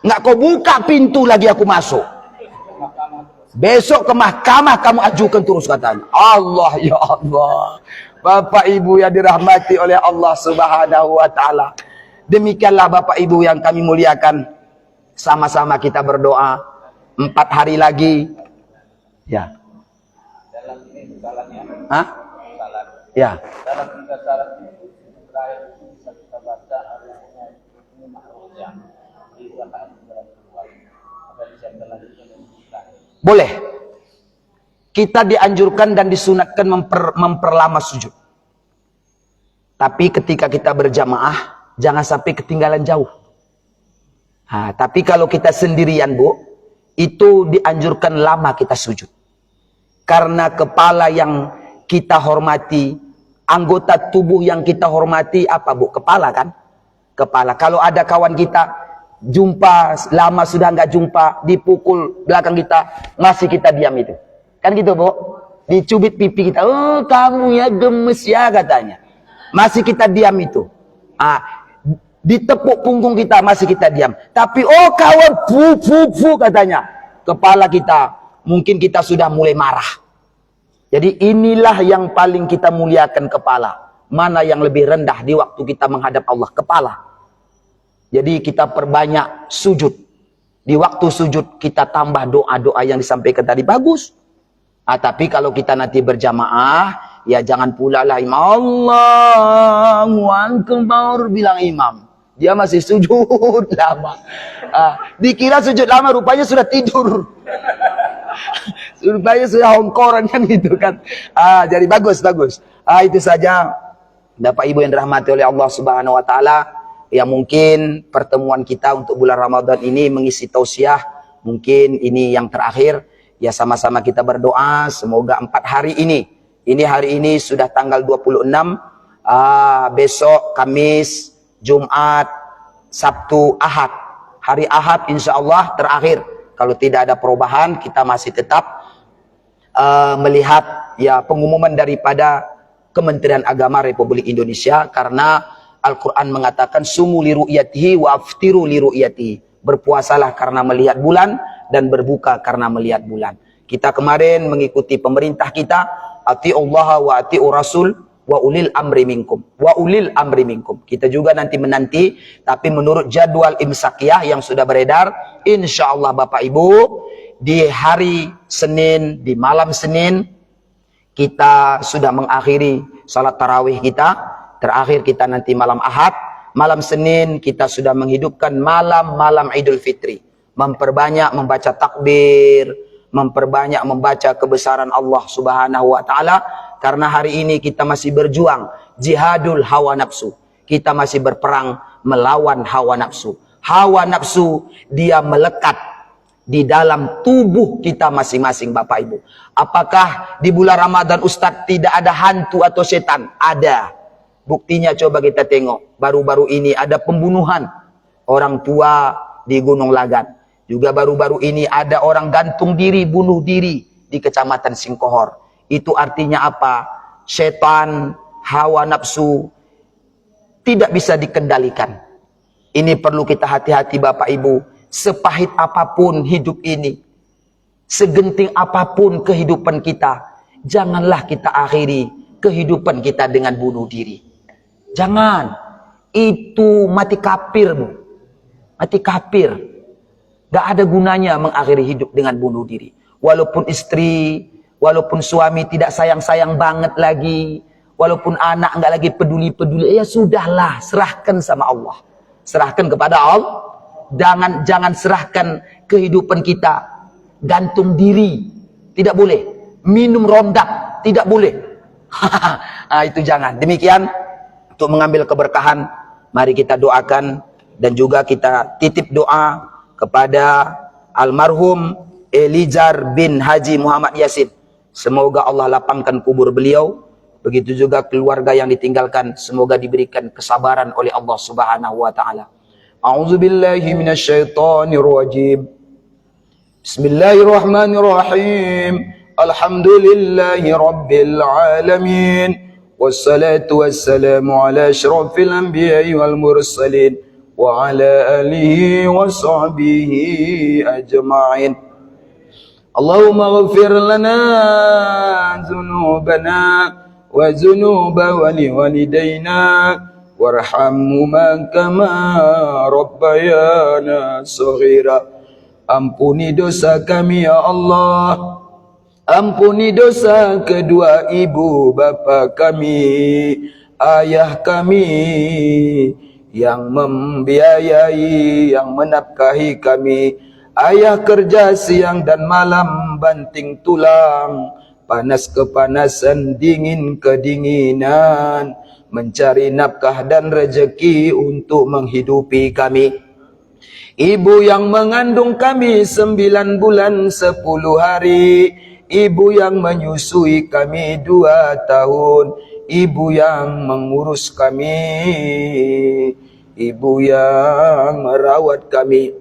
Nggak kau buka pintu lagi aku masuk. Besok ke mahkamah kamu ajukan terus katanya. Allah, ya Allah. Bapak Ibu yang dirahmati oleh Allah Subhanahu wa taala. Demikianlah Bapak Ibu yang kami muliakan. Sama-sama kita berdoa. 4 hari lagi. Ya. Dalam ini salatnya. Hah? Salat. Ya. Dalam 3 salat ini terakhir itu bisa kita baca artinya ini makhluk yang di rakaat kedua. Apa bisa kita lanjutkan dengan terakhir? Boleh. Kita dianjurkan dan disunatkan memperlama sujud. Tapi ketika kita berjamaah, jangan sampai ketinggalan jauh. Tapi kalau kita sendirian, Bu, itu dianjurkan lama kita sujud. Karena kepala yang kita hormati, anggota tubuh yang kita hormati apa, Bu? Kepala kan? Kepala. Kalau ada kawan kita jumpa, lama sudah nggak jumpa, dipukul belakang kita, masih kita diam itu. Kan gitu, Bu? Dicubit pipi kita, oh kamu ya gemes ya katanya. Masih kita diam itu. Ditepuk punggung kita, masih kita diam. Tapi oh kawan, fu katanya. Kepala kita, mungkin kita sudah mulai marah. Jadi inilah yang paling kita muliakan, kepala. Mana yang lebih rendah di waktu kita menghadap Allah? Kepala. Jadi kita perbanyak sujud. Di waktu sujud kita tambah doa-doa yang disampaikan tadi, bagus. Tapi kalau kita nanti berjamaah, ya jangan pula lah Allahu Akbar bilang imam. Dia masih sujud lama. Dikira sujud lama, rupanya sudah tidur. Rupanya sudah hongkoran kan gitu kan. Jadi bagus. Itu saja. Bapak Ibu yang dirahmati oleh Allah Subhanahu wa taala, yang mungkin pertemuan kita untuk bulan Ramadan ini mengisi tausiah, mungkin ini yang terakhir. Ya sama-sama kita berdoa semoga 4 hari ini hari ini sudah tanggal 26, besok Kamis, Jumat, Sabtu, Ahad. Hari Ahad insya Allah terakhir. Kalau tidak ada perubahan, kita masih tetap melihat ya pengumuman daripada Kementerian Agama Republik Indonesia, karena Al-Quran mengatakan sumu li ru'yatihi wa aftiru li ru'yatihi. Berpuasalah karena melihat bulan dan berbuka karena melihat bulan. Kita kemarin mengikuti pemerintah kita, ati'ullaha wa ati'ur rasul wa ulil amri minkum. Wa ulil amri minkum. Kita juga nanti menanti, tapi menurut jadwal imsakiyah yang sudah beredar, insya Allah Bapak Ibu, di hari Senin, di malam Senin, kita sudah mengakhiri salat tarawih kita. Terakhir kita nanti malam Ahad. Malam Senin kita sudah menghidupkan malam-malam Idul Fitri. Memperbanyak membaca takbir, memperbanyak membaca kebesaran Allah Subhanahu wa taala, karena hari ini kita masih berjuang jihadul hawa nafsu. Kita masih berperang melawan hawa nafsu. Hawa nafsu dia melekat di dalam tubuh kita masing-masing Bapak Ibu. Apakah di bulan Ramadan Ustadz tidak ada hantu atau setan? Ada. Buktinya coba kita tengok. Baru-baru ini ada pembunuhan orang tua di Gunung Lagat. Juga baru-baru ini ada orang gantung diri, bunuh diri di Kecamatan Singkohor. Itu artinya apa? Setan, hawa nafsu tidak bisa dikendalikan. Ini perlu kita hati-hati Bapak Ibu. Sepahit apapun hidup ini, segenting apapun kehidupan kita, janganlah kita akhiri kehidupan kita dengan bunuh diri. Jangan. Itu mati kafir, Bu. Mati kafir. Gak ada gunanya mengakhiri hidup dengan bunuh diri. Walaupun istri, walaupun suami tidak sayang-sayang banget lagi, walaupun anak gak lagi peduli-peduli, ya sudahlah, serahkan sama Allah. Serahkan kepada Allah. Jangan serahkan kehidupan kita. Gantung diri. Tidak boleh. Minum rondak. Tidak boleh. Nah, itu jangan. Demikian. Untuk mengambil keberkahan, mari kita doakan. Dan juga kita titip doa kepada almarhum Elijah bin Haji Muhammad Yasin. Semoga Allah lapangkan kubur beliau. Begitu juga keluarga yang ditinggalkan. Semoga diberikan kesabaran oleh Allah Subhanahu wa ta'ala. A'udzu billahi minasyaitonir rajim. Bismillahirrahmanirrahim. Alhamdulillahi rabbil alamin. Wassalatu wassalamu ala asyrafil anbiya'i wal mursalin wa ala alihi wa sahbihi ajma'in. Allahumma ighfir lana dzunubana wa dzunuba waliwalidayna warhamhuma kama rabbayana shaghira. Ampuni dosa kami ya Allah. Ampuni dosa kedua ibu bapa kami, ayah kami yang membiayai, yang menafkahi kami. Ayah kerja siang dan malam banting tulang, panas kepanasan, dingin kedinginan, mencari nafkah dan rezeki untuk menghidupi kami. Ibu yang mengandung kami 9 bulan 10 hari, ibu yang menyusui kami 2 tahun, ibu yang mengurus kami, ibu yang merawat kami.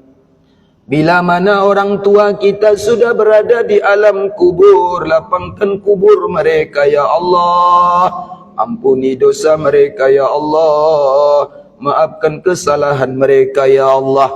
Bila mana orang tua kita sudah berada di alam kubur, lapangkan kubur mereka ya Allah. Ampuni dosa mereka ya Allah. Maafkan kesalahan mereka ya Allah.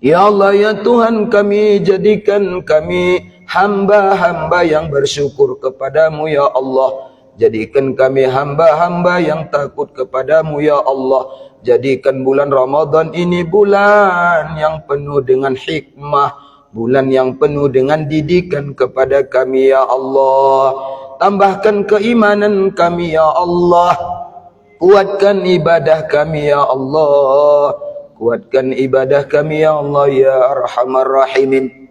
Ya Allah ya Tuhan kami, jadikan kami hamba-hamba yang bersyukur kepadamu ya Allah. Jadikan kami hamba-hamba yang takut kepadamu ya Allah. Jadikan bulan Ramadan ini bulan yang penuh dengan hikmah, bulan yang penuh dengan didikan kepada kami ya Allah. Tambahkan keimanan kami ya Allah. Kuatkan ibadah kami ya Allah. Kuatkan ibadah kami ya Allah ya Arhamar Rahimin.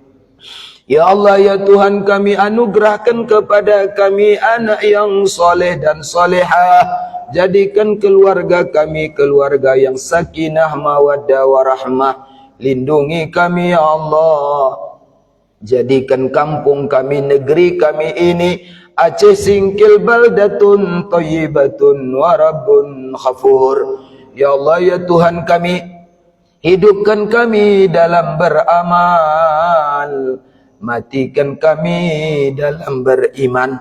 Ya Allah ya Tuhan kami, anugerahkan kepada kami anak yang soleh dan solehah, Jadikan keluarga kami keluarga yang sakinah mawaddah warahmah. Lindungi kami ya Allah. Jadikan kampung kami, negeri kami ini Aceh Singkil baldatun thayyibatun wa rabbun khafur. Ya Allah ya Tuhan kami, hidupkan kami dalam beramal, matikan kami dalam beriman,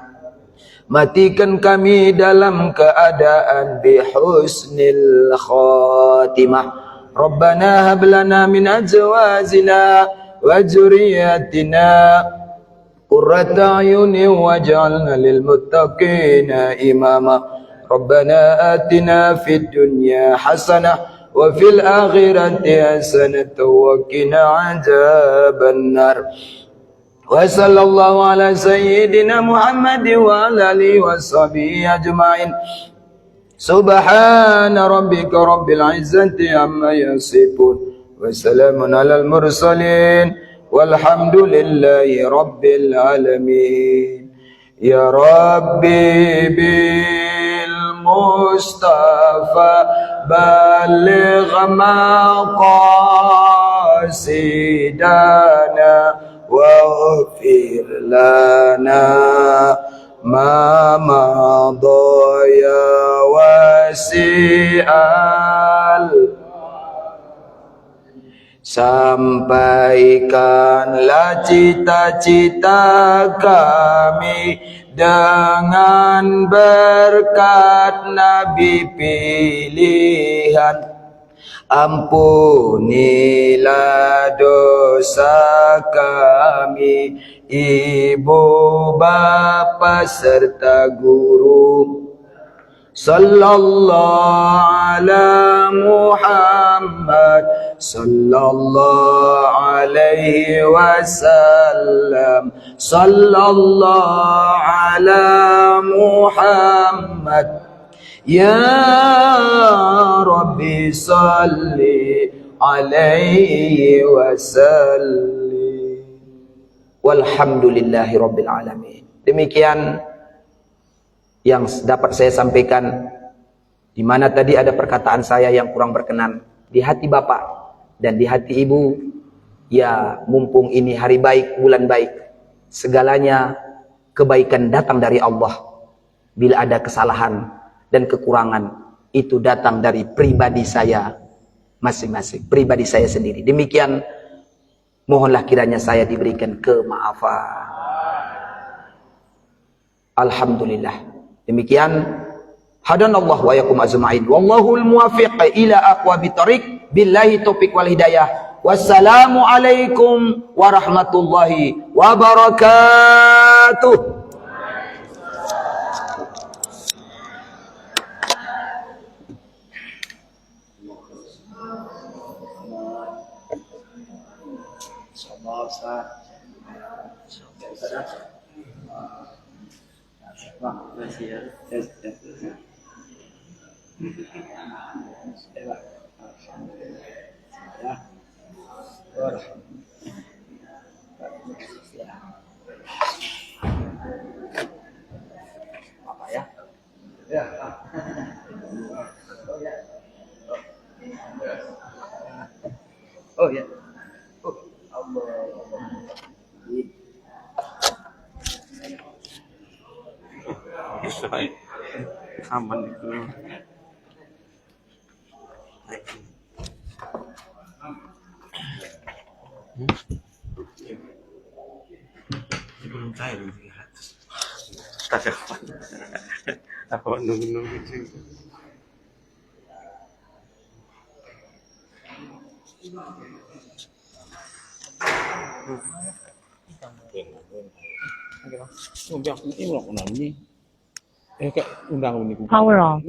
matikan kami dalam keadaan bihusnil khatimah. Rabbana hab lana min azwajina wa dzurriyyatina qurrata a'yunin waj'alna lil muttaqina imama. Rabbana atina fid dunya hasanah wa fil akhirati hasanatan wa qina adzabannar. Wa sallallahu ala sayyidina Muhammad wa ala alihi washabihi ajma'in. Subhana rabbika rabbil izzati amma yasifun. وسلام على المرسلين والحمد لله رب العالمين. يا ربي بالمصطفى بلغ مقاصدنا واغفر لنا ما مضى يا واسع. Sampaikanlah cita-cita kami dengan berkat Nabi pilihan. Ampunilah dosa kami, ibu bapa serta guru. Sallallahu ala Muhammad sallallahu alaihi wasallam. Sallallahu ala Muhammad. Ya Rabbi salli alaihi wasallim. Walhamdulillahi rabbil alamin. Demikian yang dapat saya sampaikan, di mana tadi ada perkataan saya yang kurang berkenan di hati Bapak dan di hati Ibu. Ya, mumpung ini hari baik, bulan baik, segalanya kebaikan datang dari Allah. Bila ada kesalahan dan kekurangan, itu datang dari pribadi saya masing-masing, pribadi saya sendiri. Demikian, mohonlah kiranya saya diberikan kemaafan. Alhamdulillah. Demikian, hadanallahu wa yakum ajma'in. Wallahul muwaffiq ila aqwamit thoriq. Billahi taufiq wal hidayah. Wassalamu alaikum warahmatullahi wabarakatuh. Wah, masih ya. Apa ya? Ya. Oh ya. Oh, Allah. Sesuai aman itu. Belum cair ini 300. Tak apa. Apa nunggu-nunggu sih. Power off.